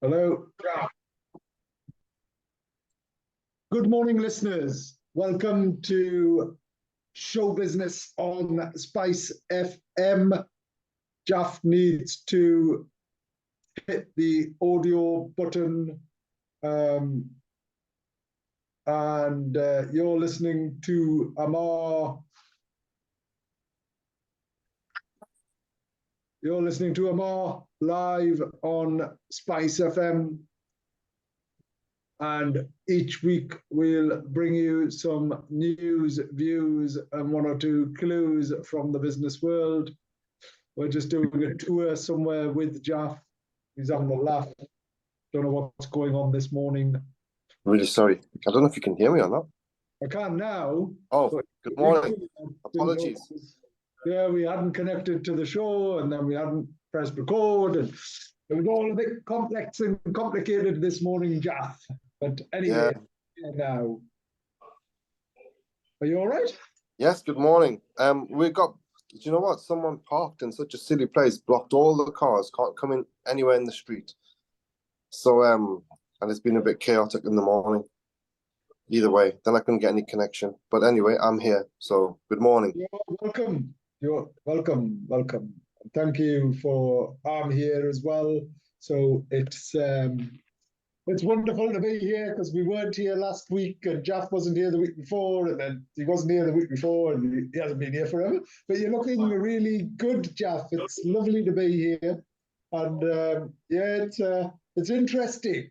Hello. Good morning, listeners. Welcome to Show Business on Spice FM. Jalf needs to hit the audio button. And you're listening to Ammar. You're listening to Ammar live on Spice FM. And each week we'll bring you some news, views, and one or two clues from the business world. We're just doing a tour somewhere with Jalf. He's on the left. Don't know what's going on this morning. I'm really sorry. I don't know if you can hear me or not. I can now. Oh, good morning. Apologies. Yeah, we hadn't connected to the show, and then we hadn't pressed record, and it was all a bit complex and complicated this morning, Jalf. But anyway, now. Are you all right? Yes, good morning. Do you know what? Someone parked in such a silly place, blocked all the cars, can't come in anywhere in the street. So, and it's been a bit chaotic in the morning. Either way, then I couldn't get any connection. But anyway, I'm here. So, good morning. You're welcome. You're welcome. Welcome. Thank you for I'm here as well. So it's wonderful to be here because we weren't here last week and Jalf wasn't here the week before, and then he wasn't here the week before, and he hasn't been here forever. But you're looking really good, Jalf. It's lovely to be here. And it's interesting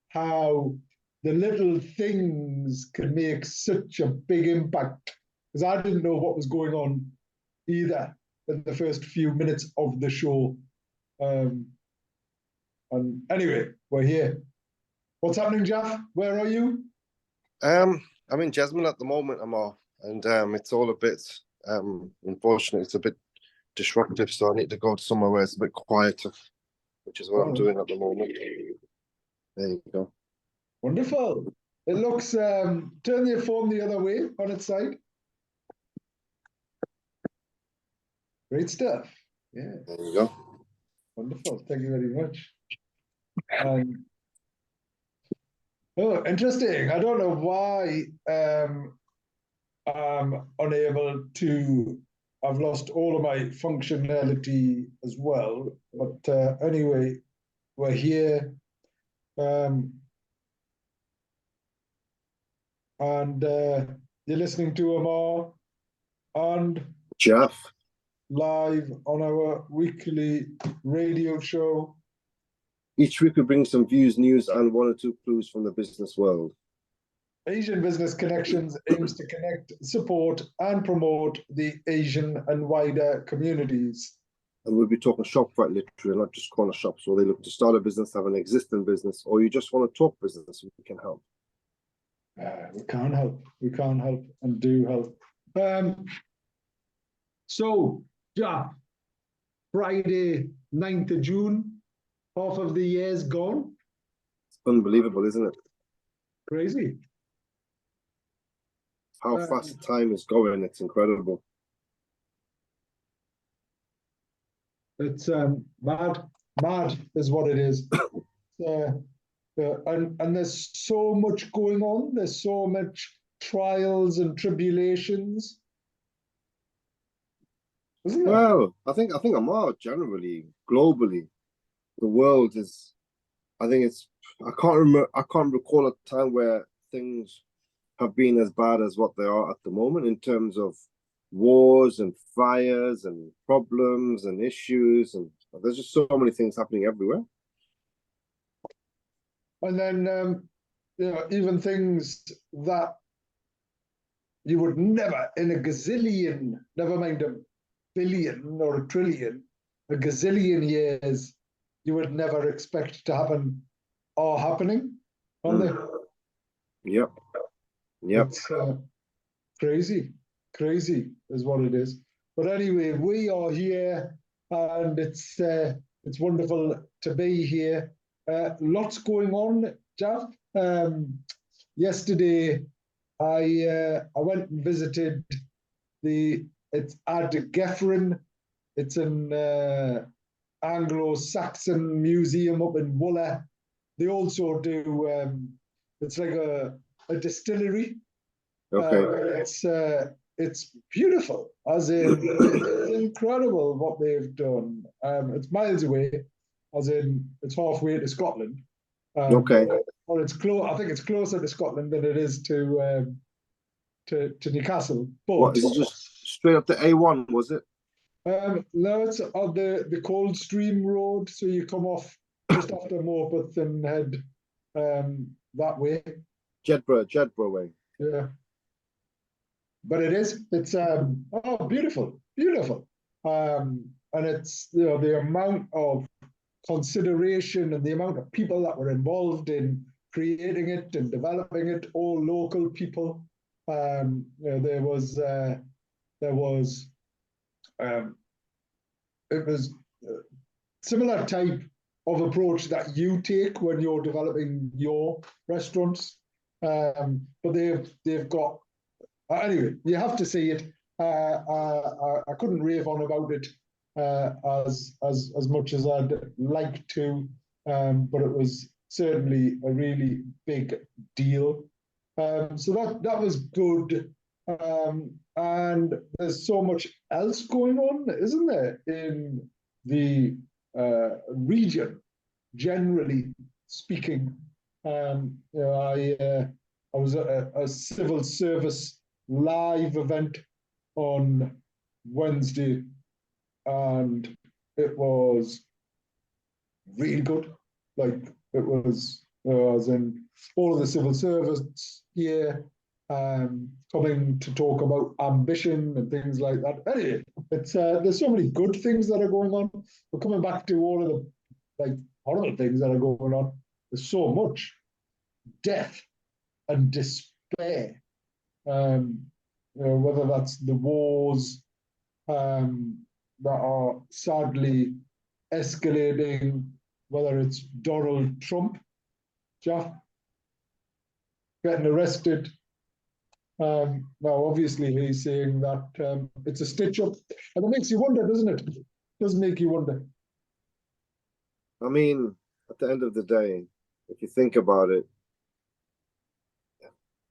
how the little things can make such a big impact. Because I didn't know what was going on either in the first few minutes of the show. And anyway, we're here. What's happening, Jalf? Where are you? I'm in Jasmine at the moment, Ammar, and it's all a bit unfortunate. It's a bit disruptive, so I need to go to somewhere where it's a bit quieter, which is what I'm doing at the moment. There you go. Wonderful. It looks, turn your phone the other way on its side. Great stuff. Yeah. There you go. Wonderful. Thank you very much. Oh, interesting. I don't know why I'm unable to. I've lost all of my functionality as well. But anyway, we're here. And you're listening to Ammar and Jalf. Live on our weekly radio show. Each week we bring some views, news, and one or two clues from the business world. Asian Business Connections aims to connect, support, and promote the Asian and wider communities. And we'll be talking Shopify literally, not just corner shops, where they look to start a business, have an existing business, or you just want to talk business, we can help. We can't help. We can't help and do help. So, yeah, Friday, 9th of June, half of the year's gone. It's unbelievable, isn't it? Crazy. How fast time is going, it's incredible. It's mad is what it is. And there's so much going on. There's so much trials and tribulations. Isn't there? Well, I think Ammar generally, globally, the world is. I can't recall a time where things have been as bad as what they are at the moment in terms of wars and fires and problems and issues, and there's just so many things happening everywhere. And then even things that you would never in a gazillion, never mind a billion or a trillion, a gazillion years, you would never expect to happen are happening, aren't they? Yep. It's crazy is what it is. But anyway, we are here, and it's wonderful to be here. Lots going on, Jalf. Yesterday, I went and visited it's Ad Gefren. It's an Anglo-Saxon museum up in Wooler, they also do. It's like a distillery. Okay. It's beautiful, as in it's incredible what they've done. It's miles away, as in it's halfway to Scotland. Okay. Or it's close. I think it's closer to Scotland than it is to Newcastle. What But is it? Just straight up to A1, was it? no, it's on the Coldstream Road. So you come off just after Morpeth and head that way. Jedburgh way. Yeah. But it's oh, beautiful, beautiful. And it's, you know, the amount of consideration and the amount of people that were involved in creating it and developing it, all local people. You know, there was um, it was similar type of approach that you take when you're developing your restaurants. But they've got anyway, you have to see it. I couldn't rave on about it as much as I'd like to, but it was certainly a really big deal. So that was good. And there's so much else going on, isn't there, in the region, generally speaking. You know, I was at a civil service live event on Wednesday, and it was really good. Like it was, as in all of the civil service here coming to talk about ambition and things like that. Anyway, it's there's so many good things that are going on. We're coming back to all of the like horrible things that are going on. There's so much death and despair. You know, whether that's the wars that are sadly escalating, whether it's Donald Trump, Jeff, getting arrested. Now, obviously, he's saying that it's a stitch up, and it makes you wonder, doesn't it? It does make you wonder. I mean, at the end of the day, if you think about it,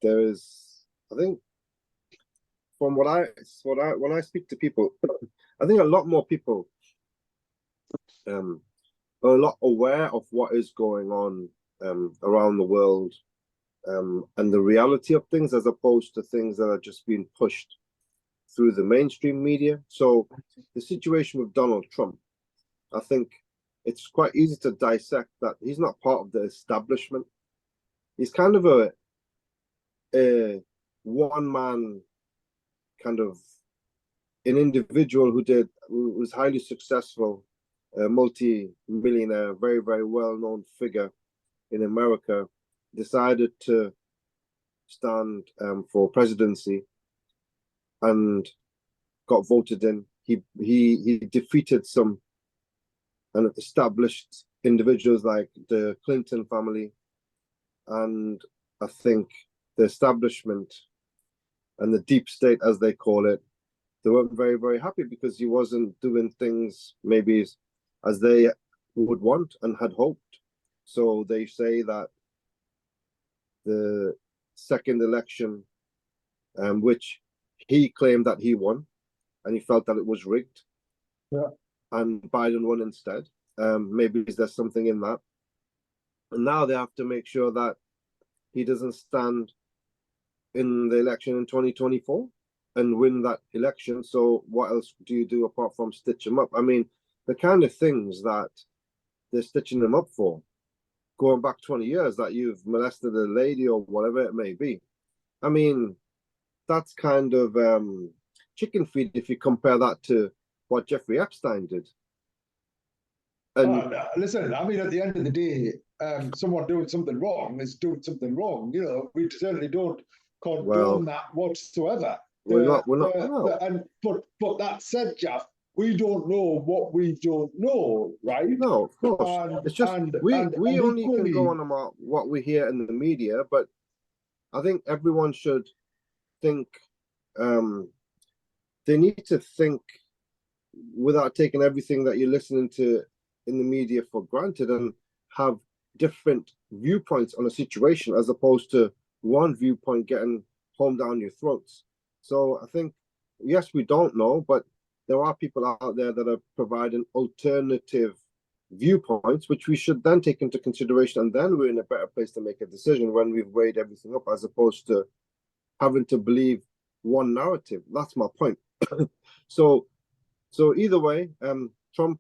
there is, I think, from what I when I speak to people, I think a lot more people are a lot aware of what is going on around the world and the reality of things, as opposed to things that are just being pushed through the mainstream media. So the situation with Donald Trump, I think it's quite easy to dissect that he's not part of the establishment. He's kind of a one man kind of an individual who was highly successful, a multi-millionaire, very, very well-known figure in America, decided to stand for presidency and got voted in. He defeated some and established individuals like the Clinton family, and I think the establishment and the deep state, as they call it, they weren't very, very happy because he wasn't doing things maybe as they would want and had hoped. So they say that the second election, which he claimed that he won, and he felt that it was rigged, Yeah. and Biden won instead. Maybe there's something in that. And now they have to make sure that he doesn't stand in the election in 2024 and win that election. So what else do you do apart from stitch him up? I mean, the kind of things that they're stitching him up for, going back 20 years, that you've molested a lady or whatever it may be. I mean, that's kind of chicken feed if you compare that to what Jeffrey Epstein did. And listen, I mean, at the end of the day, someone doing something wrong is doing something wrong. You know, we certainly don't condone that whatsoever. We're not. No. But that said, Jeff, we don't know what we don't know, right? No, of course. It's just we only equally, can go on about what we hear in the media, but I think everyone should think. They need to think without taking everything that you're listening to in the media for granted, and have different viewpoints on a situation as opposed to one viewpoint getting home down your throats. So I think, yes, we don't know, but there are people out there that are providing alternative viewpoints, which we should then take into consideration, and then we're in a better place to make a decision when we've weighed everything up, as opposed to having to believe one narrative. That's my point. So either way, Trump,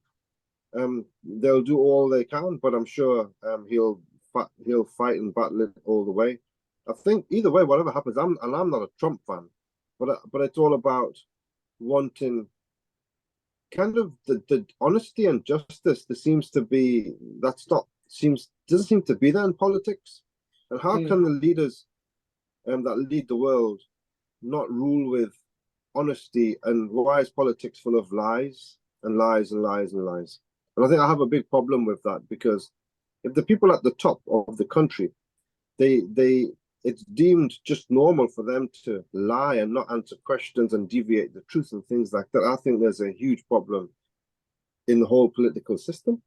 they'll do all they can, but I'm sure he'll fight and battle it all the way. I think either way, whatever happens, I'm not a Trump fan, but it's all about wanting kind of the honesty and justice. There seems to be doesn't seem to be there in politics. And how can the leaders that lead the world not rule with honesty? And why is politics full of lies and lies and lies and lies? And I think I have a big problem with that, because if the people at the top of the country, it's deemed just normal for them to lie and not answer questions and deviate the truth and things like that, I think there's a huge problem in the whole political system.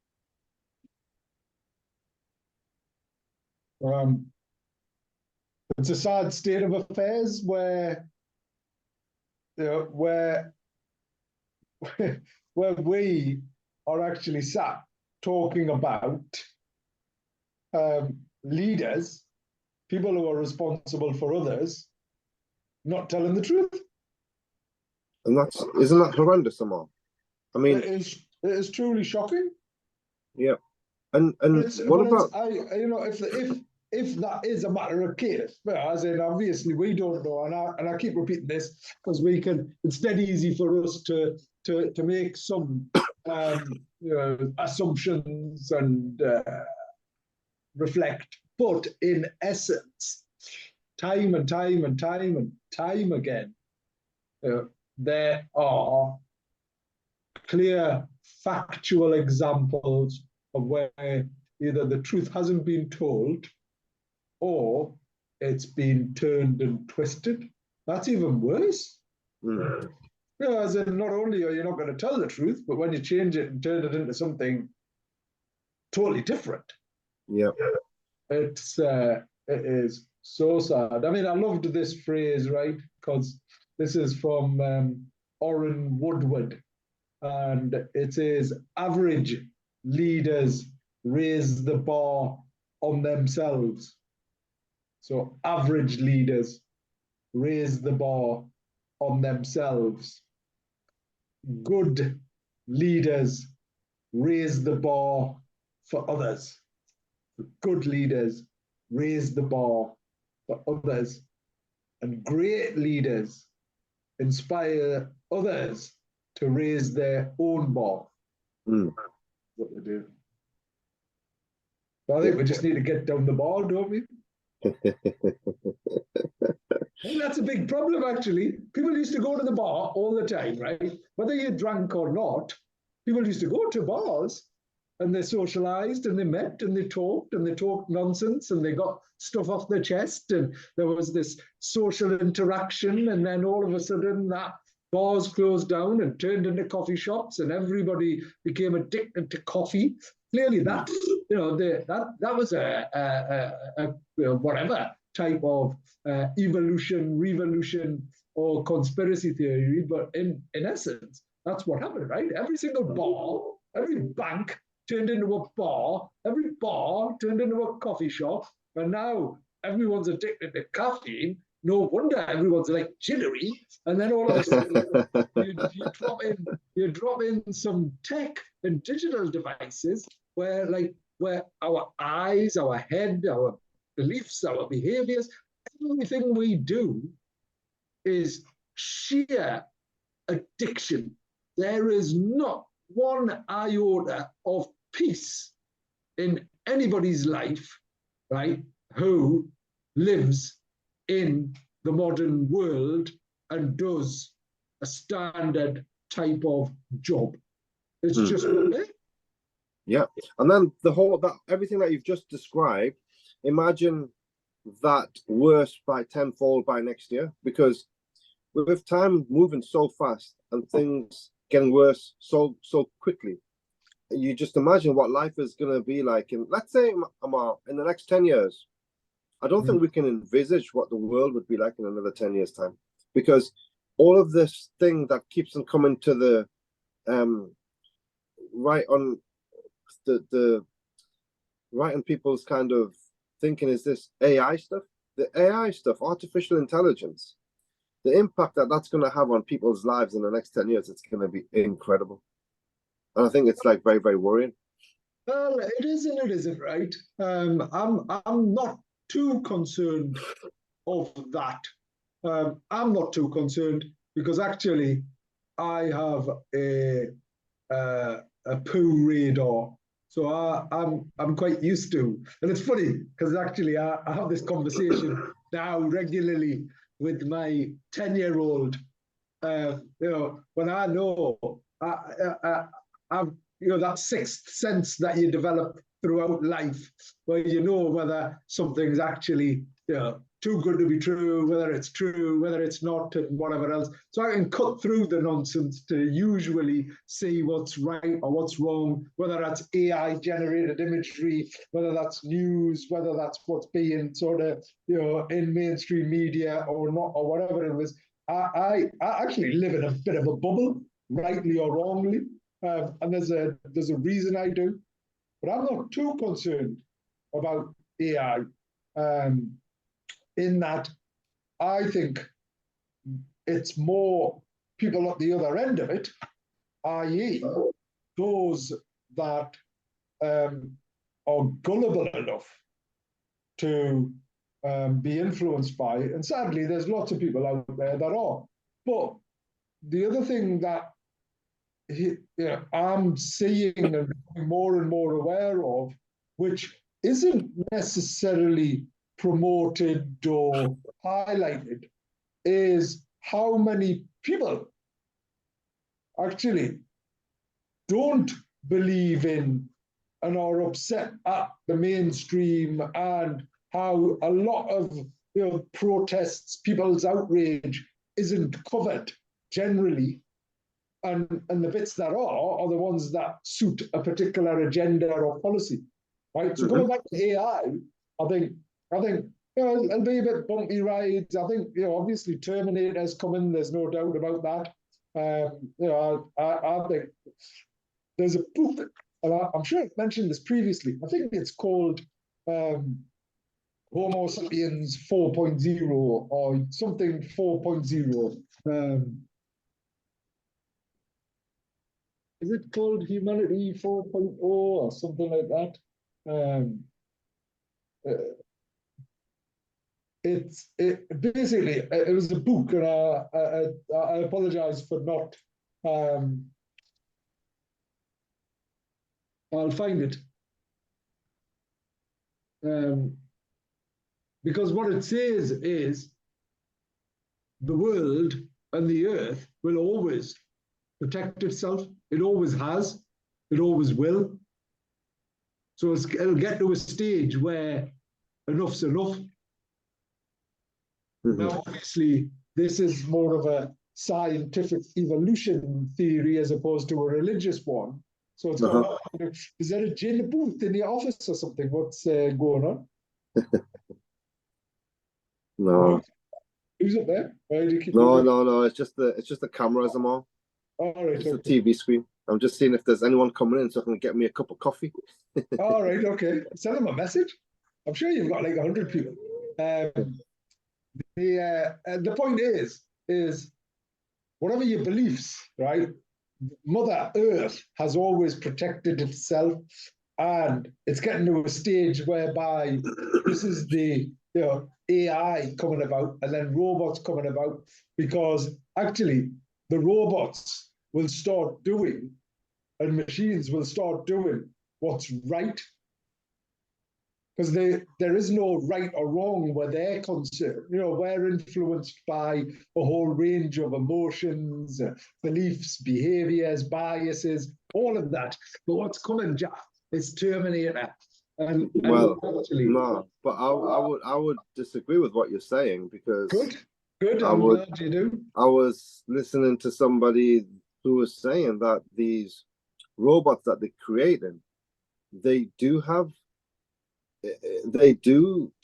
It's a sad state of affairs where where we are actually sat talking about leaders, people who are responsible for others, not telling the truth. And isn't that horrendous, Ammar? I mean, it is truly shocking. Yeah. And what about, if that is a matter of case, as in obviously we don't know, and I keep repeating this because it's dead easy for us to make some assumptions and reflect, but in essence, time and time and time and time again, there are clear factual examples of where either the truth hasn't been told or it's been turned and twisted. That's even worse. As in, not only are you not going to tell the truth, but when you change it and turn it into something totally different. Yeah. It is so sad. I mean, I loved this phrase, right? Because this is from Orrin Woodward, and it says, average leaders raise the bar on themselves. So average leaders raise the bar on themselves. Good leaders raise the bar for others. Good leaders raise the bar for others. And great leaders inspire others to raise their own bar. What they do. So I think we just need to get down the bar, don't we? And that's a big problem, actually. People used to go to the bar all the time, right? Whether you drank or not, people used to go to bars and they socialized and they met and they talked nonsense and they got stuff off their chest and there was this social interaction, and then all of a sudden that bars closed down and turned into coffee shops and everybody became addicted to coffee. Clearly that was a whatever type of evolution, revolution, or conspiracy theory, but in essence, that's what happened, right? Every single bar, every bank turned into a bar, every bar turned into a coffee shop, and now everyone's addicted to caffeine. No wonder everyone's like jittery. And then all of a sudden, you drop in some tech and digital devices where our eyes, our head, our beliefs, our behaviors, everything we do is sheer addiction. There is not one iota of peace in anybody's life, right, who lives in the modern world and does a standard type of job. It's just not there. Yeah. And then everything that you've just described, imagine that worse by tenfold by next year, because with time moving so fast and things getting worse so quickly, you just imagine what life is going to be like in, let's say, Ammar, in the next 10 years. I don't think we can envisage what the world would be like in another 10 years' time, because all of this thing that keeps them coming to the right on the right on people's kind of thinking is this AI stuff. The AI stuff, artificial intelligence, the impact that that's going to have on people's lives in the next 10 years, it's going to be incredible. And I think it's like very, very worrying. Well, it is and it isn't, right? I'm not too concerned of that. I'm not too concerned because actually I have a poo radar, so I'm quite used to. And it's funny because actually I have this conversation now regularly with my 10-year-old. When I know I've that sixth sense that you develop throughout life, where you know whether something's actually too good to be true, whether it's true, whether it's not, and whatever else. So I can cut through the nonsense to usually see what's right or what's wrong, whether that's AI generated imagery, whether that's news, whether that's what's being sort of in mainstream media or not, or whatever it was. I actually live in a bit of a bubble, rightly or wrongly, and there's a reason I do, but I'm not too concerned about AI. In that, I think it's more people at the other end of it, i.e., those that are gullible enough to be influenced by it. And sadly, there's lots of people out there that are. But the other thing that I'm seeing and becoming more and more aware of, which isn't necessarily promoted or highlighted, is how many people actually don't believe in and are upset at the mainstream, and how a lot of protests, people's outrage isn't covered generally, and the bits that are the ones that suit a particular agenda or policy, right? So going back to AI, I think it'll be a bit bumpy rides. I think obviously Terminator's coming. There's no doubt about that. I think there's a book, and I'm sure I've mentioned this previously. I think it's called Homo sapiens 4.0 or something 4.0. Is it called Humanity 4.0 or something like that? Basically it was a book, and I apologize for not. I'll find it. Because what it says is the world and the earth will always protect itself. It always has. It always will. So it'll get to a stage where enough's enough. Now, obviously, this is more of a scientific evolution theory as opposed to a religious one. So it's going on. Is there a gin booth in the office or something? What's going on? No. Who's up there? Why do you keep no. It's just the cameras, Ammar. All right, it's okay. A TV screen. I'm just seeing if there's anyone coming in so I can get me a cup of coffee. All right, okay. Send them a message. I'm sure you've got like 100 people. The point is whatever your beliefs, right? Mother Earth has always protected itself, and it's getting to a stage whereby this is the AI coming about, and then robots coming about, because actually the robots will start doing, and machines will start doing what's right, because there is no right or wrong where they're concerned. We're influenced by a whole range of emotions, beliefs, behaviors, biases, all of that. But what's coming, Jalf, is Terminator. Well, no, but I would disagree with what you're saying, because good. I'm glad you do. I was listening to somebody who was saying that these robots that they're creating, they do have, they're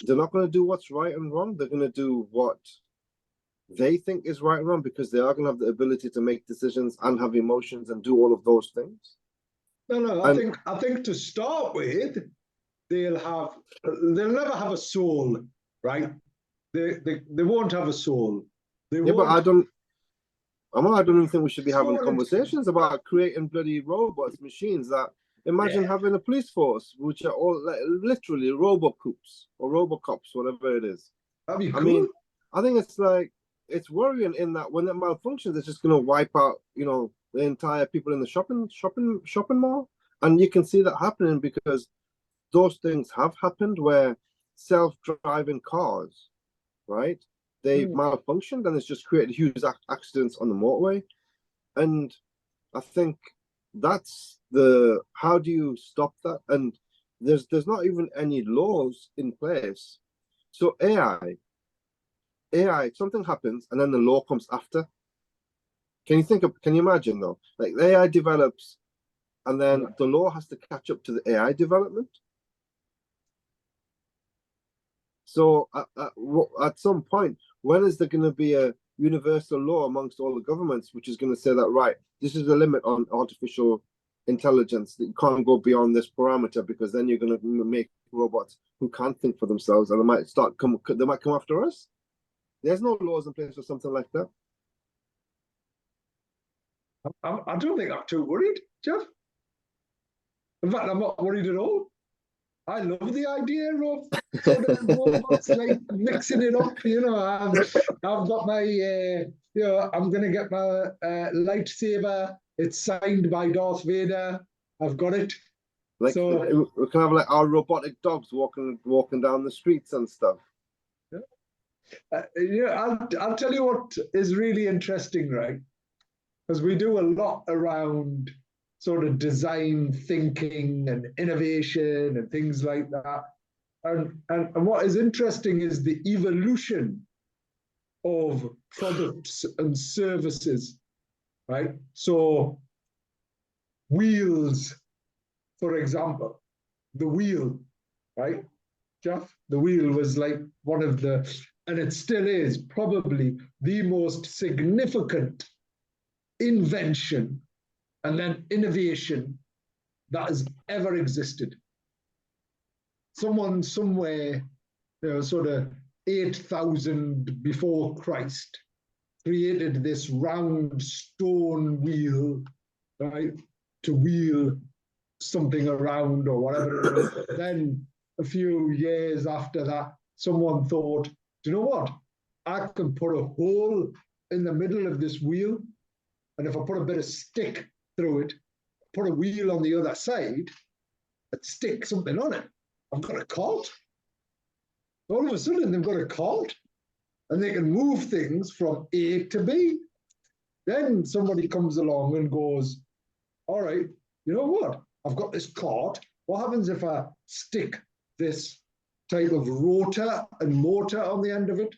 not going to do what's right and wrong. They're going to do what they think is right and wrong, because they are going to have the ability to make decisions and have emotions and do all of those things. No, And I think to start with, they'll never have a soul, right? They won't have a soul. They yeah, but won't. I don't even think we should be having So conversations about creating bloody robots, machines that imagine yeah, having a police force, which are all like, literally robocoops or robocops, whatever it is. that'd be I cool. mean, I think it's like, it's worrying in that when it malfunctions, it's just going to wipe out, the entire people in the shopping mall. And you can see that happening because those things have happened where self-driving cars, right? They've Mm. malfunctioned and it's just created huge accidents on the motorway. And I think that's how do you stop that? And there's not even any laws in place. So AI, something happens and then the law comes after. Can you imagine though? Like the AI develops and then the law has to catch up to the AI development. So at some point, when is there going to be a universal law amongst all the governments, which is going to say that, right, this is the limit on artificial intelligence, that you can't go beyond this parameter, because then you're going to make robots who can't think for themselves, and they might come after us. There's no laws in place for something like that. I don't think I'm too worried, Jeff. In fact, I'm not worried at all. I love the idea of sort of robots like mixing it up. I've got my, I'm going to get my lightsaber. It's signed by Darth Vader. I've got it. Like So we can have like our robotic dogs walking down the streets and stuff. I'll tell you what is really interesting, right? Because we do a lot around sort of design thinking and innovation and things like that. And what is interesting is the evolution of products and services, right? So wheels, for example, the wheel, right? Jeff, the wheel was like one of the, and it still is probably the most significant invention and then innovation that has ever existed. Someone somewhere, sort of 8,000 before Christ, created this round stone wheel, right, to wheel something around or whatever it is. Then a few years after that, someone thought, do you know what? I can put a hole in the middle of this wheel, and if I put a bit of stick through it, put a wheel on the other side, and stick something on it, I've got a cart. All of a sudden, they've got a cart, and they can move things from A to B. Then somebody comes along and goes, all right, you know what? I've got this cart. What happens if I stick this type of rotor and motor on the end of it?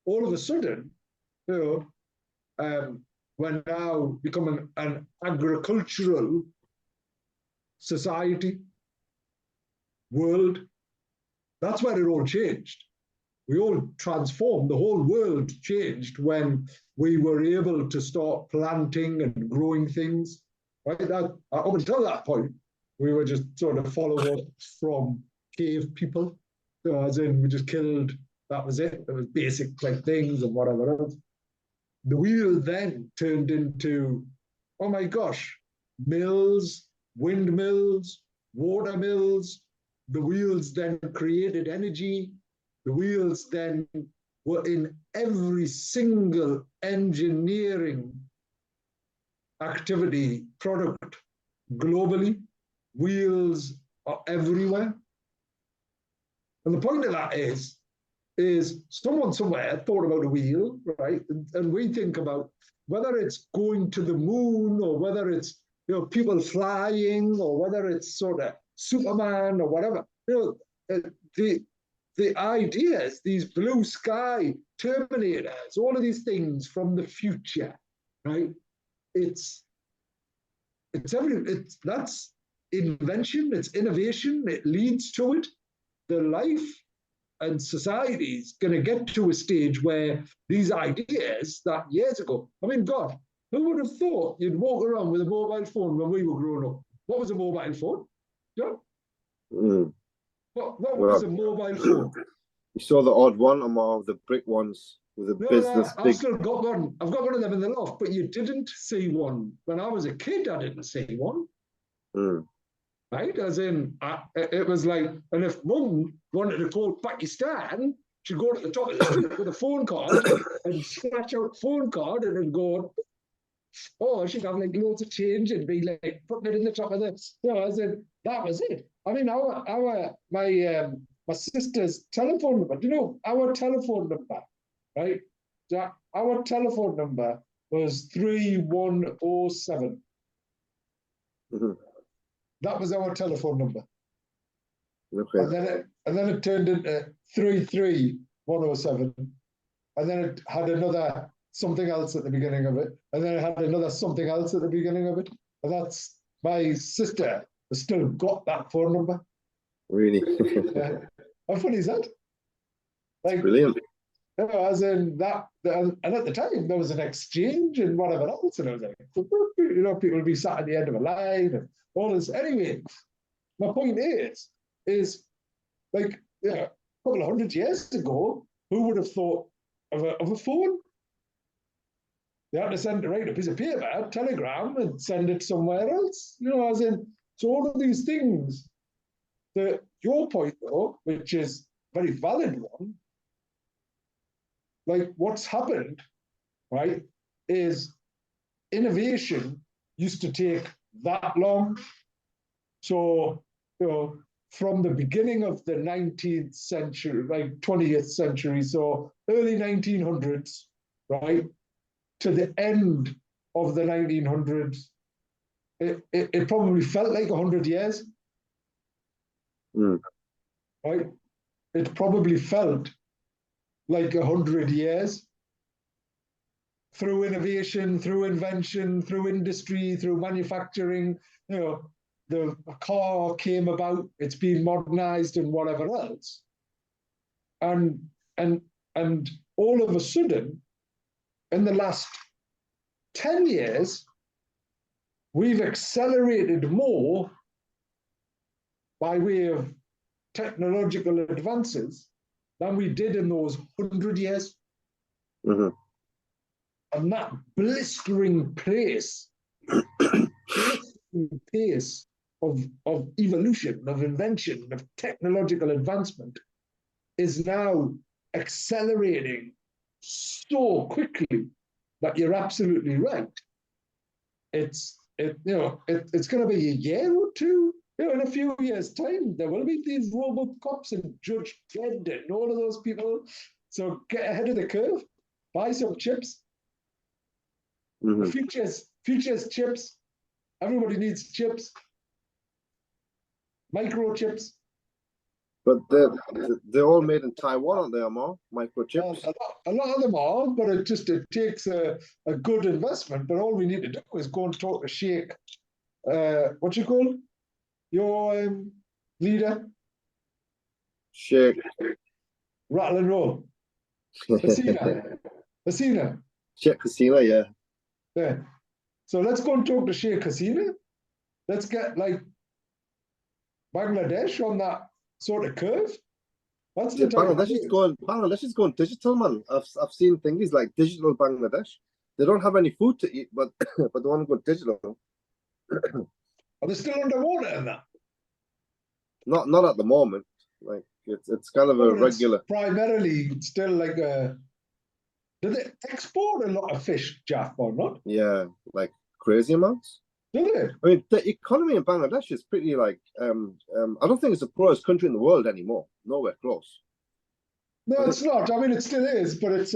All of a sudden, we're now becoming an agricultural society, world. That's where it all changed. We all transformed. The whole world changed when we were able to start planting and growing things. Right? That, up until that point, we were just sort of followers from cave people. As in, we just killed. That was it. It was basic like things and whatever else. The wheel then turned into, oh my gosh, mills, windmills, water mills. The wheels then created energy. The wheels then were in every single engineering activity, product globally. Wheels are everywhere. And the point of that is someone somewhere thought about a wheel, right? And we think about whether it's going to the moon or whether it's people flying or whether it's sort of Superman or whatever. The ideas, these blue sky Terminators, all of these things from the future, right? It's that's invention, it's innovation, it leads to it. The life and society is going to get to a stage where these ideas that years ago, I mean, God, who would have thought you'd walk around with a mobile phone when we were growing up? What was a mobile phone? Yeah. What was a mobile phone? You saw the odd one among the brick ones with a business I've big. still got one. I've got one of them in the loft, but you didn't see one. When I was a kid, I didn't see one. Right? As in, it was like, and if mum wanted to call Pakistan, she'd go to the top of the street with a phone card and scratch out phone card and it'd go, oh, she'd have like loads of change and be like putting it in the top of the, as in, that was it. I mean, my sister's telephone number, do you know, our telephone number, right? Our telephone number was 3107. That was our telephone number. Okay. And then it turned into 33107. And then it had another something else at the beginning of it. And then it had another something else at the beginning of it. And that's my sister has still got that phone number. Really? Yeah. How funny is that? Like, brilliant. You know, as in that, and at the time there was an exchange and whatever else, and I was like, you know, people would be sat at the end of a line and all this. Anyway, my point is like, yeah, a couple of 100 years ago, who would have thought of a phone? You had to send it, write a piece of paper, a telegram, and send it somewhere else. You know, as in, so all of these things. Your point though, which is a very valid one, like what's happened, right, is innovation used to take that long. So, you know, from the beginning of the 19th century, like 20th century, so early 1900s, right, to the end of the 1900s, it probably felt like 100 years. Right? It probably felt like 100 years through innovation, through invention, through industry, through manufacturing. You know, the car came about, it's been modernized and whatever else. And all of a sudden, in the last 10 years, we've accelerated more by way of technological advances than we did in those 100 years. And that blistering pace of evolution, of invention, of technological advancement is now accelerating so quickly that you're absolutely right. It's going to be a year or two. You know, in a few years' time, there will be these RoboCops and Judge Dredd and all of those people. So get ahead of the curve, buy some chips. The future's chips. Everybody needs chips. Microchips. But they're all made in Taiwan, aren't they, Ammar? Microchips. A lot of them are, but it takes a good investment. But all we need to do is go and talk to Sheikh. What you call your leader? Sheikh. Rattle and roll. Hasina. Sheikh Hasina, yeah. Yeah. So let's go and talk to Sheikh Hasina. Let's get like Bangladesh on that sort of curve. That's the Bangladesh is going digital, man. I've seen things like digital Bangladesh. They don't have any food to eat, but they want to go digital. Are they still underwater in that? Not at the moment. Like it's kind of a regular. Primarily, still like a. Do they export a lot of fish, Jalf, or not? Yeah, like crazy amounts. Do they? I mean, the economy in Bangladesh is pretty like. I don't think it's the poorest country in the world anymore. Nowhere close. No, it's not. I mean, it still is, but it's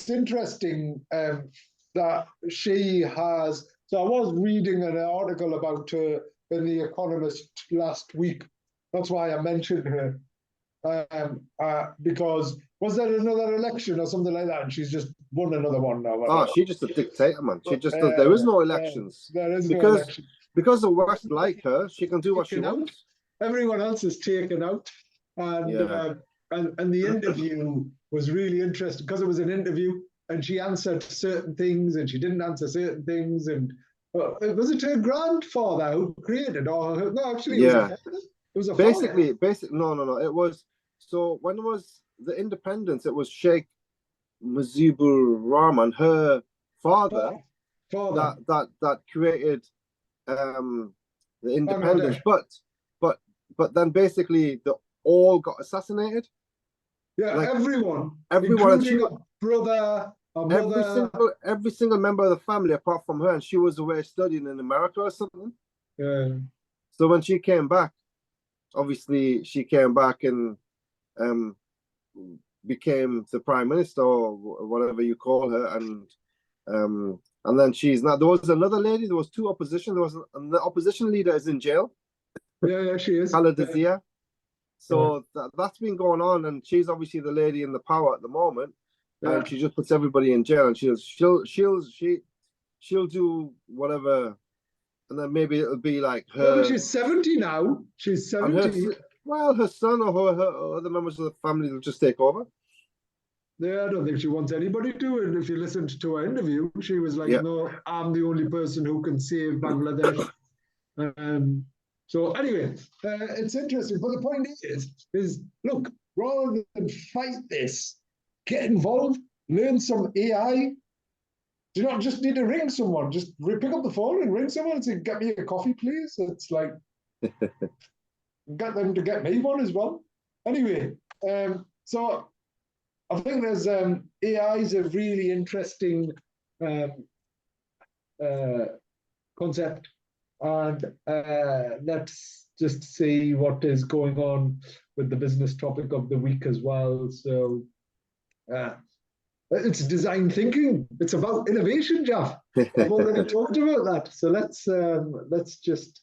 interesting that she has. So I was reading an article about her in The Economist last week. That's why I mentioned her. Because was there another election or something like that, and she's just won another one now? She's just a dictator, man. She just does. There is no elections. There is no election. because the West like her, she can do what she taken out. wants. Everyone else is taken out, and Yeah. and the interview was really interesting because it was an interview, and she answered certain things, and she didn't answer certain things, and was it her grandfather who created, or no? Actually, it was a Yeah. father. It was a Basically, father. no. It was, so when it was the independence, it was Sheikh Mujibur Rahman, her father, Father. that created the independence. Bangladesh. But but then basically they all got assassinated. Yeah, Like everyone, everyone, and including a brother, a mother. every single member of the family apart from her, and she was away studying in America or something. So when she came back, obviously she came back and um became the prime minister or whatever you call her, and then she's not. There was another lady. There was two opposition. There was the opposition leader is in jail. Yeah, she is. Khaleda Zia. So that's been going on, and she's obviously the lady in the power at the moment, and she just puts everybody in jail, and she'll do whatever, and then maybe it'll be like Yeah, but her she's 70 now. She's and her 70. her son or her other members of the family will just take over. Yeah, I don't think she wants anybody to. And if you listened to her interview, she was like, Yeah. no, I'm the only person who can save Bangladesh. So anyway, it's interesting. But the point is look, rather than fight this, get involved, learn some AI. Do you not just need to ring someone? Just pick up the phone and ring someone and say, get me a coffee, please. It's like, get them to get me one as well. Anyway, so I think there's AI is a really interesting um, concept, and let's just see what is going on with the business topic of the week as well. So it's design thinking. It's about innovation, Jeff. I've already talked about that. So let's just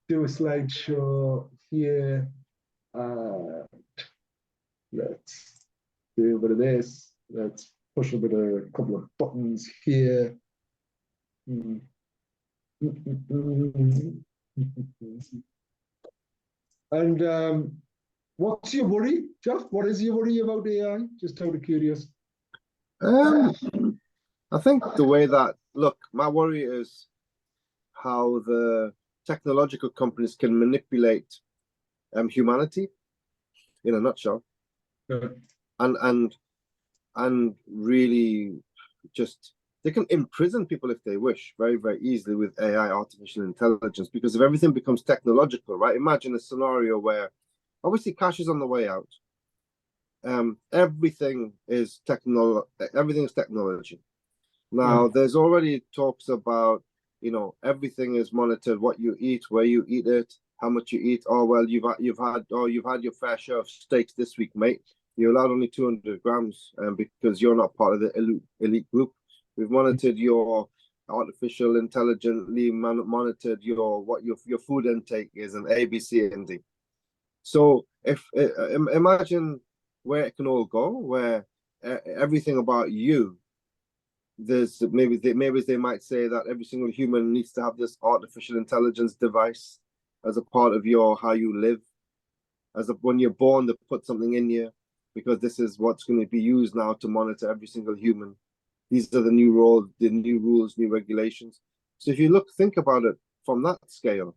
do a slideshow here. Let's do a bit of this. Let's push a couple of buttons here. And what's your worry, Jeff? What is your worry about AI? Just out of curious. I think the way that, look, my worry is how the technological companies can manipulate humanity in a nutshell. Yeah. And really just, they can imprison people if they wish very, very easily with AI, artificial intelligence, because if everything becomes technological, right? Imagine a scenario where obviously cash is on the way out. Everything is technology. Now, there's already talks about, everything is monitored, what you eat, where you eat it, how much you eat. Oh, well, you've had your fair share of steaks this week, mate. You're allowed only 200 grams because you're not part of the elite group. We've monitored your artificial intelligently monitored what your food intake is, and A, B, C, and D. So if imagine where it can all go, where everything about you, there's maybe they might say that every single human needs to have this artificial intelligence device as a part of how you live. When you're born, they put something in you because this is what's going to be used now to monitor every single human. These are the new rules, new regulations. So if you think about it from that scale,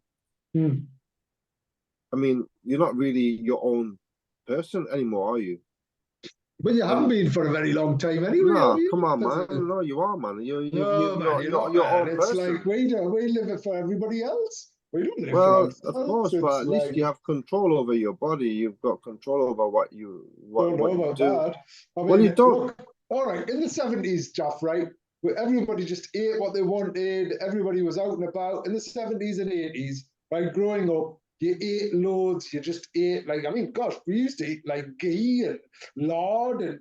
I mean, you're not really your own person anymore, are you? But you haven't been for a very long time anyway, No, have you? come on, man. No, you are, man. No, man, you're not, your man. own It's person. like we live it for everybody else. We don't live for Well, ourselves. of course, but at least you have control over your body. You've got control over what you don't know you about do. that. I Well, you mean, don't. look, all right, in the 70s, Jeff, right? Where everybody just ate what they wanted, everybody was out and about. In the 70s and 80s, right, growing up, you ate loads, you just ate, like, I mean, gosh, we used to eat like ghee and lard and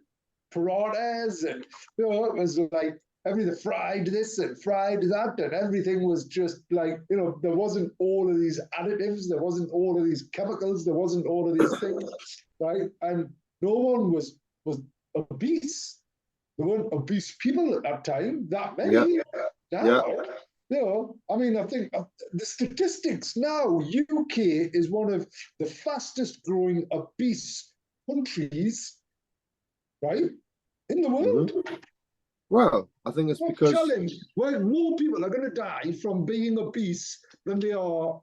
parathas, and it was like everything fried this and fried that, and everything was just like, there wasn't all of these additives, there wasn't all of these chemicals, there wasn't all of these things, right? And no one was obese. There weren't obese people at that time, that Yeah, many. yeah. I mean, I think the statistics now, UK is one of the fastest growing obese countries, right, in the Hmm. world. Well, I think it's What because challenge where more people are going to die from being obese than they are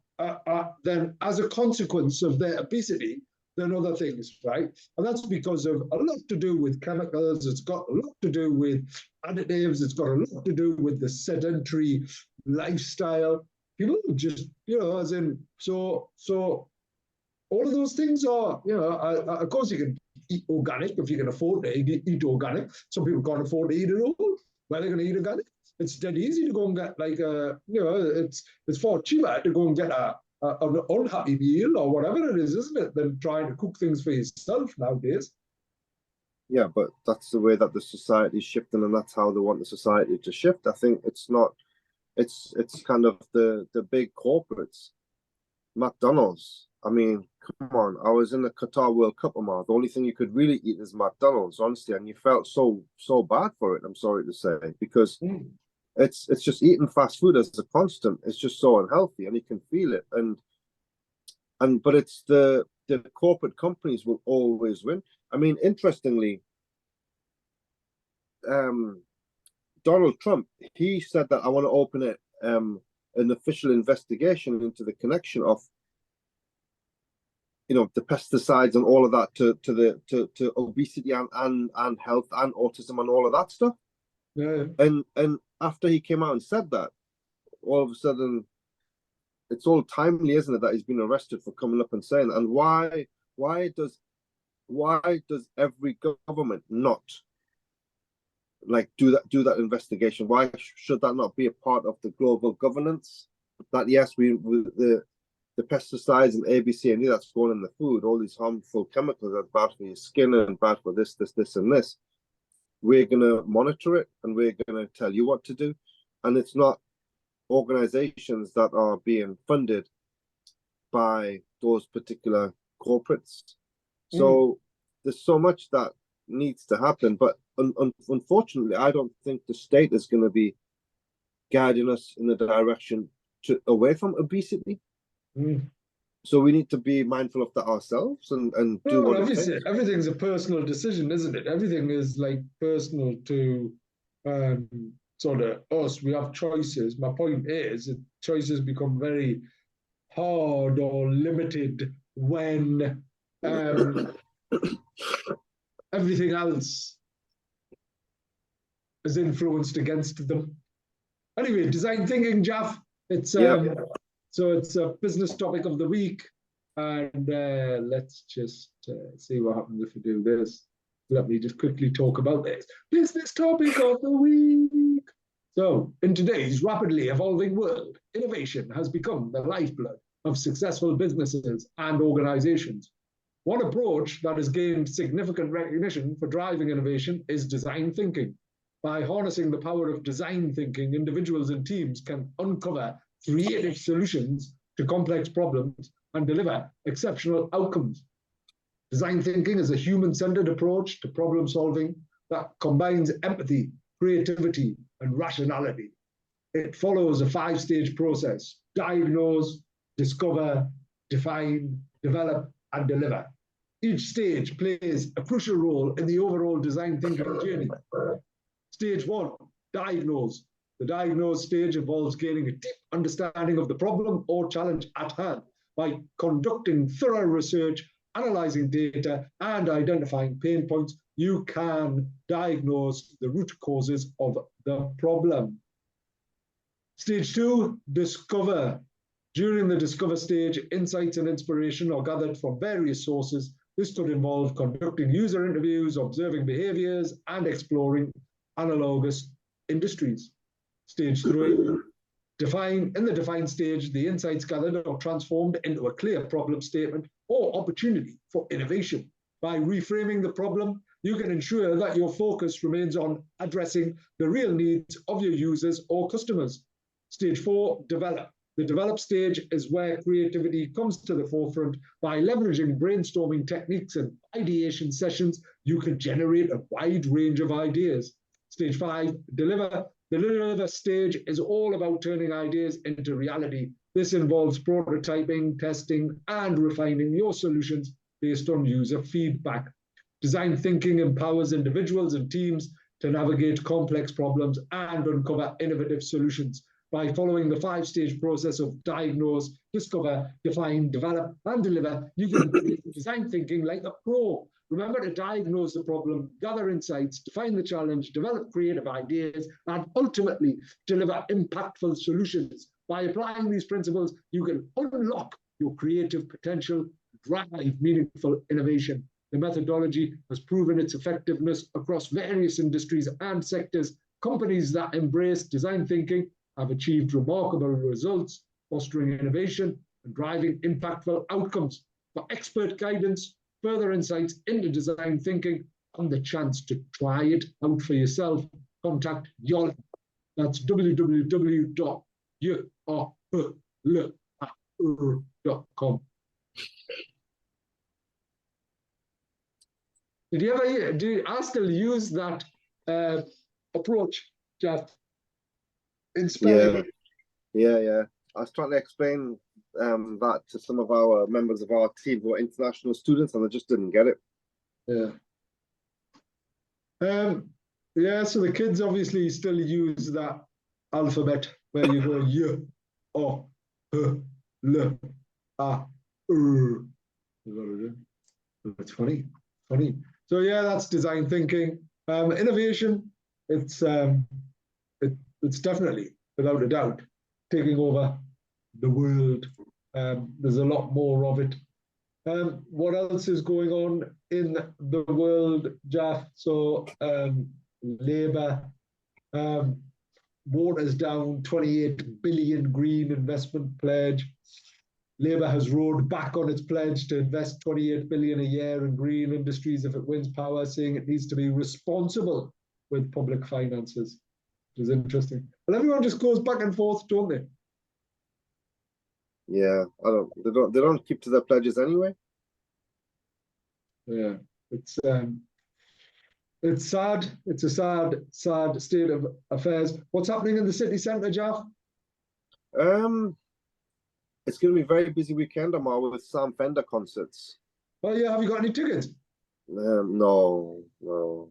than as a consequence of their obesity than other things, right? And that's because of a lot to do with chemicals. It's got a lot to do with additives. It's got a lot to do with the sedentary lifestyle. People just, as in, so all of those things are, of course, you can eat organic if you can afford to eat organic. Some people can't afford to eat it all. Where are they going to eat organic? It's dead easy to go and get like it's far cheaper to go and get an unhappy meal or whatever it is, isn't it, than trying to cook things for yourself nowadays. yeah, but that's the way that the society is shifting, and that's how they want the society to shift. I think it's not. It's kind of the big corporates, McDonald's. I mean, come on. I was in the Qatar World Cup, Ammar. The only thing you could really eat is McDonald's, honestly, and you felt so bad for it. I'm sorry to say, because Mm. it's just eating fast food as a constant. It's just so unhealthy, and you can feel it. And but it's the corporate companies will always win. I mean, interestingly, um, Donald Trump, he said that I want to open it an official investigation into the connection of the pesticides and all of that to obesity and health and autism and all of that stuff. Yeah. And after he came out and said that, all of a sudden it's all timely, isn't it, that he's been arrested for coming up and saying that? And why does why does every government not like do that investigation? Why should that not be a part of the global governance? That yes, we the pesticides and ABC and that's going in the food, all these harmful chemicals that's bad for your skin and bad for this, and this. We're gonna monitor it and we're gonna tell you what to do. And it's not organizations that are being funded by those particular corporates. Mm. So there's so much that needs to happen, but unfortunately, I don't think the state is going to be guiding us in the direction away from obesity. Mm. So we need to be mindful of that ourselves and do Well, what it obviously, takes. everything's a personal decision, isn't it? Everything is like personal to um, sort of us. We have choices. My point is that choices become very hard or limited when um, everything else is influenced against them. Anyway, design thinking, Jeff. It's Yeah, so it's a business topic of the week, and let's just see what happens if we do this. Let me just quickly talk about this business topic of the week. So, in today's rapidly evolving world, innovation has become the lifeblood of successful businesses and organizations. One approach that has gained significant recognition for driving innovation is design thinking. By harnessing the power of design thinking, individuals and teams can uncover creative solutions to complex problems and deliver exceptional outcomes. Design thinking is a human centered approach to problem solving that combines empathy, creativity, and rationality. It follows a five-stage process: diagnose, discover, define, develop, and deliver. Each stage plays a crucial role in the overall design thinking journey. Stage one, diagnose. The diagnose stage involves gaining a deep understanding of the problem or challenge at hand by conducting thorough research, analyzing data, and identifying pain points. You can diagnose the root causes of the problem. Stage two, discover. During the discover stage, insights and inspiration are gathered from various sources. This could involve conducting user interviews, observing behaviors, and exploring analogous industries. Stage three, define. In the define stage, the insights gathered are transformed into a clear problem statement or opportunity for innovation. By reframing the problem, you can ensure that your focus remains on addressing the real needs of your users or customers. Stage four, develop. The develop stage is where creativity comes to the forefront. By leveraging brainstorming techniques and ideation sessions, you can generate a wide range of ideas. Stage five, deliver. The little other stage is all about turning ideas into reality. This involves prototyping, testing, and refining your solutions based on user feedback. Design thinking empowers individuals and teams to navigate complex problems and uncover innovative solutions. By following the 5-stage process of diagnose, discover, define, develop, and deliver, you can design thinking like a pro. Remember to diagnose the problem, gather insights, define the challenge, develop creative ideas, and ultimately deliver impactful solutions. By applying these principles, you can unlock your creative potential, drive meaningful innovation. The methodology has proven its effectiveness across various industries and sectors. Companies that embrace design thinking have achieved remarkable results, fostering innovation and driving impactful outcomes. For expert guidance, further insights into design thinking, and the chance to try it out for yourself, contact Jalf. That's www.jalf.com. Did you ever I still use that approach, Jeff? Yeah. I was trying to explain that to some of our members of our team who are international students, and they just didn't get it. Yeah, so the kids obviously still use that alphabet where you go y, o, h, l, a, r. It's funny. So yeah, that's design thinking. Innovation, it's definitely, without a doubt, taking over the world. There's a lot more of it. What else is going on in the world, Jeff? So Labour waters down 28 billion green investment pledge. Labour has rolled back on its pledge to invest 28 billion a year in green industries if it wins power, saying it needs to be responsible with public finances, which is interesting. And everyone just goes back and forth, don't they? Yeah, they don't keep to their pledges anyway. Yeah, it's sad. It's a sad state of affairs. What's happening in the city centre, Jeff? It's going to be a very busy weekend, Ammar, with Sam Fender concerts. Oh yeah, have you got any tickets? No. Why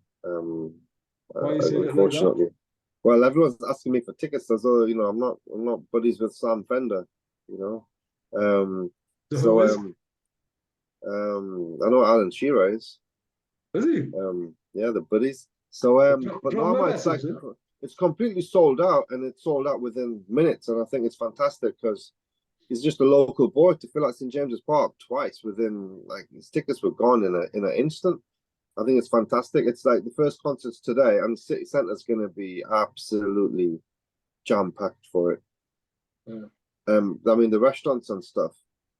are you saying unfortunately. it like that? Well, everyone's asking me for tickets as though, I'm not buddies with Sam Fender, So I know Alan Shearer is. Is he? Yeah, the buddies. So but no, it's completely sold out, and it's sold out within minutes, and I think it's fantastic because he's just a local boy to fill out St. James's Park twice within, like, his tickets were gone in an instant. I think it's fantastic. It's like the first concerts today, and the city centre is going to be absolutely jam-packed for it. Yeah. I mean, the restaurants and stuff,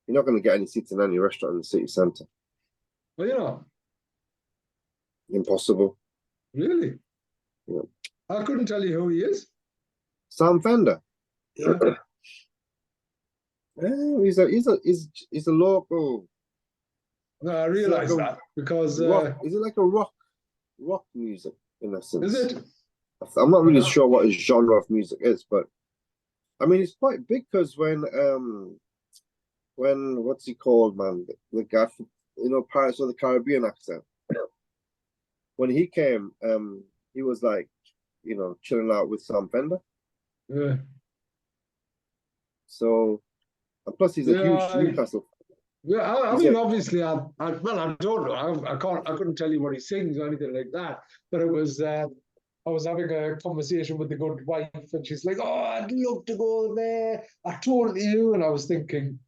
you're not going to get any seats in any restaurant in the city centre. Well, you know. Impossible. Really? Yeah. I couldn't tell you who he is. Sam Fender. Yeah. He's a local. No, I realise like that because is it like a rock music in essence? Is it? I'm not really sure what his genre of music is, but I mean, it's quite big because when what's he called, man? The guy, Pirates of the Caribbean accent. When he came, he was like, chilling out with Sam Fender. Yeah. So, and plus he's a huge Newcastle. Yeah, I mean, obviously, I don't know. I couldn't tell you what he sings or anything like that. But it was, I was having a conversation with the good wife, and she's like, "Oh, I'd love to go there. I told you," and I was thinking,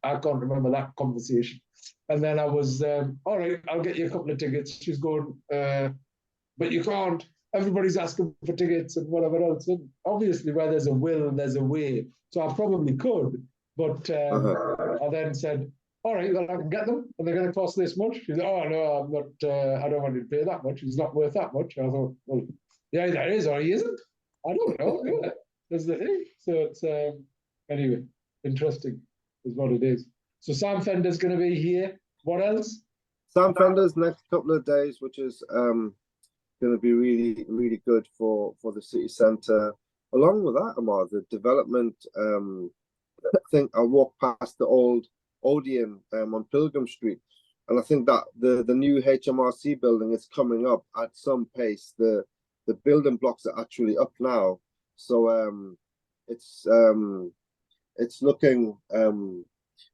I can't remember that conversation. And then I was, all right, I'll get you a couple of tickets. She's going, but you can't. Everybody's asking for tickets and whatever else. And obviously, where there's a will, there's a way. So I probably could. But I then said, all right, well, I can get them, and they're going to cost this much. She's like, oh, no, I'm not, I don't want you to pay that much. It's not worth that much. I thought, well, yeah, that is, or he isn't. I don't know. Yeah, that's the thing. So it's, anyway, interesting is what it is. So Sam Fender's going to be here. What else? Sam Fender's next couple of days, which is going to be really, really good for the city centre. Along with that, Ammar, the development. I think I walked past the old Odeon on Pilgrim Street, and I think that the new HMRC building is coming up at some pace. The building blocks are actually up now, so it's it's looking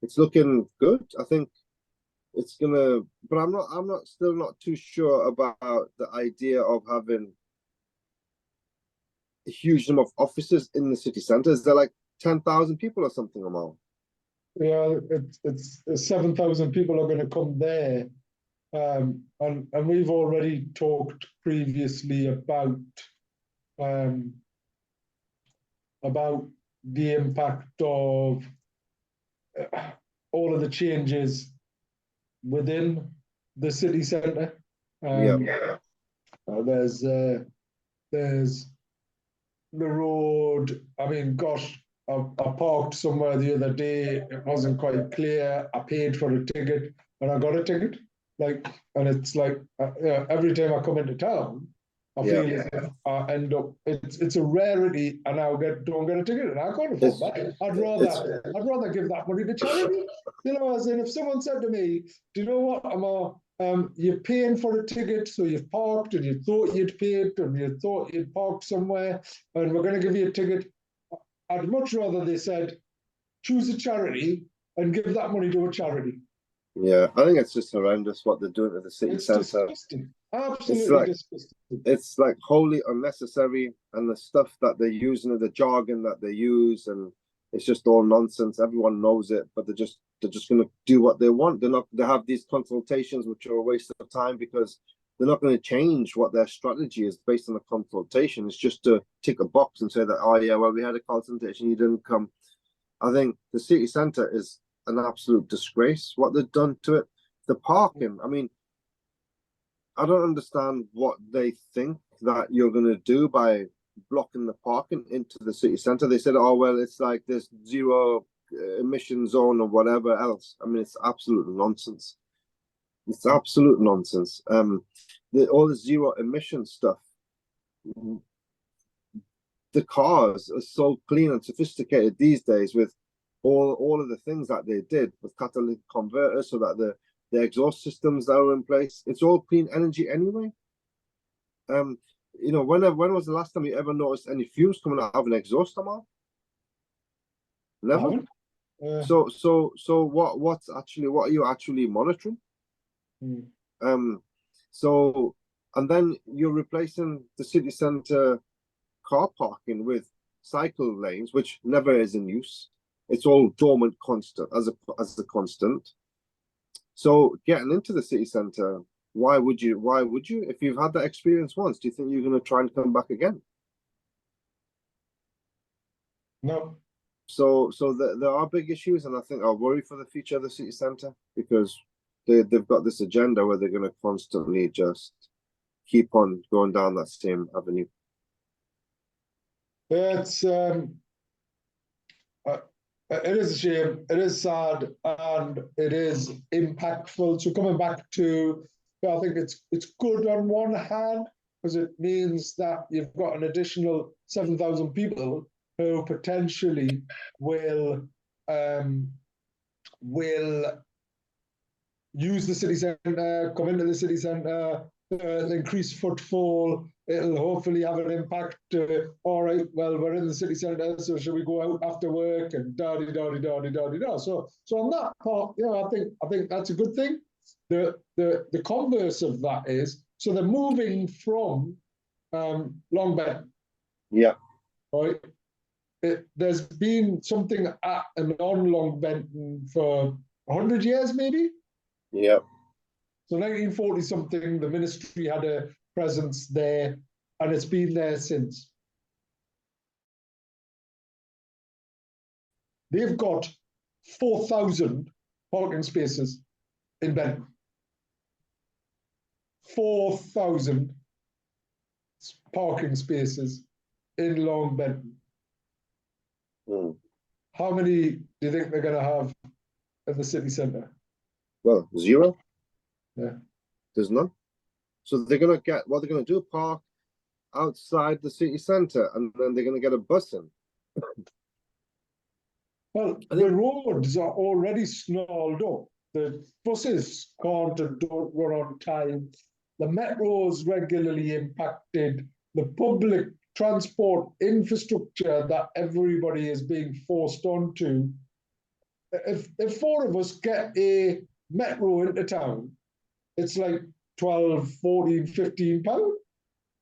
it's looking good. I think it's gonna, but I'm not still not too sure about the idea of having a huge number of offices in the city centre. Is there like 10,000 people or something, Amal? Yeah, it's 7,000 people are going to come there. And we've already talked previously um, about the impact of all of the changes within the city centre. Yeah, There's the road. I mean, gosh, I parked somewhere the other day. It wasn't quite clear. I paid for a ticket and I got a ticket. Like, and it's like every time I come into town, I yeah. feel as if I end up. It's a rarity, and I don't get a ticket, and I can't afford that. I'd rather give that money to charity. You know, as in if someone said to me, "Do you know what, you're paying for a ticket, so you've parked, and you thought you'd paid, and you thought you'd parked somewhere, and we're going to give you a ticket." I'd much rather they said, "Choose a charity and give that money to a charity." Yeah, I think it's just horrendous what they're doing to the city It's centre. disgusting, It's absolutely like disgusting. it's like wholly unnecessary, and the stuff that they're using, the jargon that they use, and it's just all nonsense. Everyone knows it, but they're just going to do what they want. They're not. They have these consultations, which are a waste of time because they're not going to change what their strategy is based on a consultation. It's just to tick a box and say that, oh yeah, well we had a consultation, you didn't come. I think the city centre is an absolute disgrace. What they've done to it, the parking. I mean, I don't understand what they think that you're going to do by blocking the parking into the city centre. They said, oh, well, it's like this zero emission zone or whatever else. I mean, it's absolute nonsense. It's absolute nonsense. All the zero emission stuff. The cars are so clean and sophisticated these days with all of the things that they did with catalytic converters so that the exhaust systems that are in place, it's all clean energy anyway. You know, when was the last time you ever noticed any fumes coming out of an exhaust, Amal? Never. So what are you actually monitoring? Hmm. So and then you're replacing the city centre car parking with cycle lanes, which never is in use. It's all dormant constant as a constant. So getting into the city centre, why would you? If you've had that experience once, do you think you're going to try and come back again? No. So there are big issues, and I think I worry for the future of the city centre because they've got this agenda where they're going to constantly just keep on going down that same avenue. It's it is a shame, it is sad, and it is impactful. So coming back to, I think it's good on one hand because it means that you've got an additional 7,000 people who potentially will use the city centre, come into the city centre, increase footfall. It'll hopefully have an impact. All right, well, we're in the city centre, so should we go out after work and da di da di da di da di da. So on that part, I think that's a good thing. The converse of that is, so they're moving from Longben. Yeah. Right. There's been something at and on Longbenton for 100 years, maybe. Yeah. So 1940 something, the ministry had a presence there, and it's been there since. They've got 4,000 parking spaces in Benton. 4,000 parking spaces in Long Benton. Mm. How many do you think they're going to have at the city centre? Well, zero. Yeah. There's none. So they're gonna get what they're gonna do, park outside the city centre, and then they're gonna get a bus in. Well, I the think roads are already snarled up. The buses can't and don't run on time. The metro is regularly impacted. The public transport infrastructure that everybody is being forced onto. If four of us get a metro into town, it's like 12, 14, 15 pounds.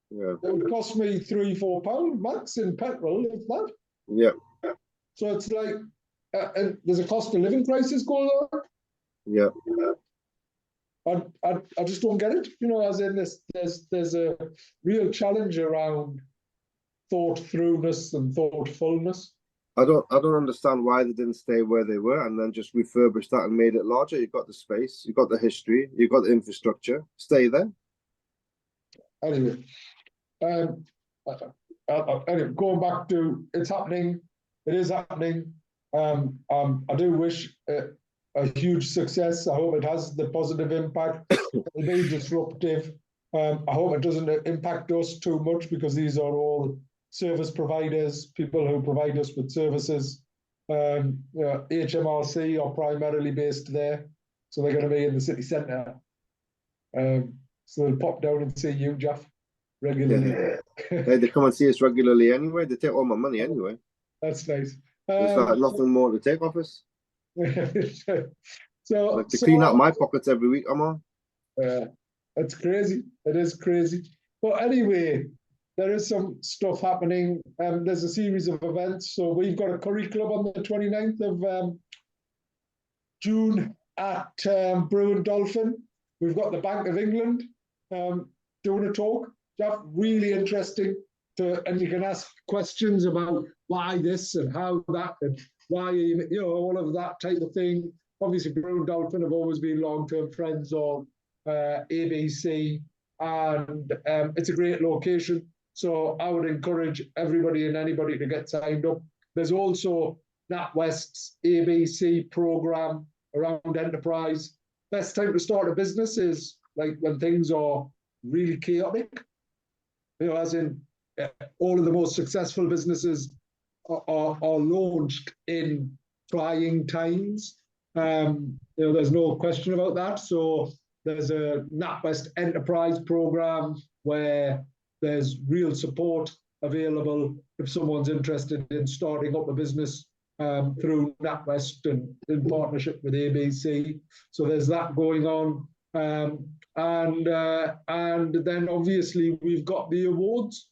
yeah, It would cost me £3, £4 max in petrol, if that. yeah, So it's like, and there's a cost of living crisis going on. yeah. I just don't get it. You know, as in this, there's a real challenge around thought throughness and thoughtfulness. I don't understand why they didn't stay where they were and then just refurbish that and made it larger. You've got the space, you've got the history, you've got the infrastructure. Stay there. Anyway, anyway, going back to it's happening. It is happening. I do wish a huge success. I hope it has the positive impact. It'll be disruptive. I hope it doesn't impact us too much because these are all service providers, people who provide us with services. HMRC are primarily based there, so they're going to be in the city centre. So they'll pop down and see you, Jeff, regularly. Hey, they come and see us regularly anyway. They take all my money anyway. That's nice. There's like nothing more to take off us. So like to clean out my pockets every week, Ammar. It's crazy. It is crazy. But anyway, there is some stuff happening. There's a series of events. So we've got a curry club on the 29th of June at Brew and Dolphin. We've got the Bank of England doing a talk. Jeff, really interesting. And you can ask questions about why this and how that and why, you know, all of that type of thing. Obviously, Brew and Dolphin have always been long-term friends of ABC, and it's a great location. So I would encourage everybody and anybody to get signed up. There's also NatWest's ABC program around enterprise. Best time to start a business is like when things are really chaotic. You know, as in all of the most successful businesses are launched in trying times. You know, there's no question about that. So there's a NatWest Enterprise program where there's real support available if someone's interested in starting up a business through NatWest and in partnership with ABC. So there's that going on. And then obviously we've got the awards.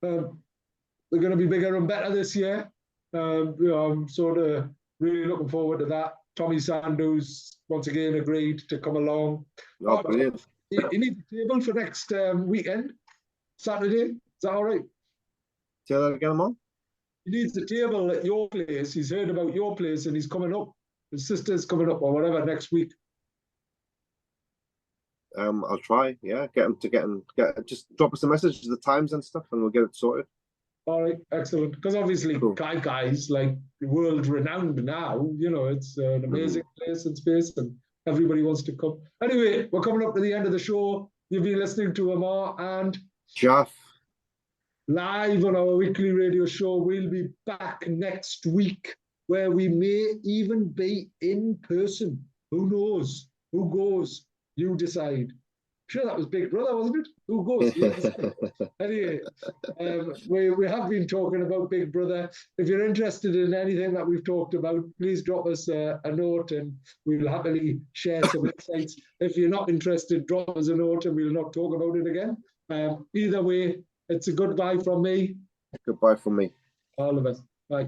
They're going to be bigger and better this year. You know, I'm sort of really looking forward to that. Tommy Sandoz once again agreed to come along. Oh, brilliant. You need the table for next weekend, Saturday. Is that all right? Say that again, Ammar? He needs a table at your place. He's heard about your place and he's coming up. His sister's coming up or whatever next week. I'll try. Yeah, get him to just drop us a message, the times and stuff, and we'll get it sorted. All right, excellent. Because obviously, Cool. Guy's like world renowned now. You know, it's an amazing place and space, and everybody wants to come. Anyway, we're coming up to the end of the show. You've been listening to Ammar and Jalf. Live on our weekly radio show. We'll be back next week, where we may even be in person. Who knows? Who goes? You decide. Sure, that was Big Brother, wasn't it? Who goes? Anyway, we have been talking about Big Brother. If you're interested in anything that we've talked about, please drop us a note and we'll happily share some insights. If you're not interested, drop us a note and we'll not talk about it again. Either way, it's a goodbye from me. Goodbye from me. All of us. Bye.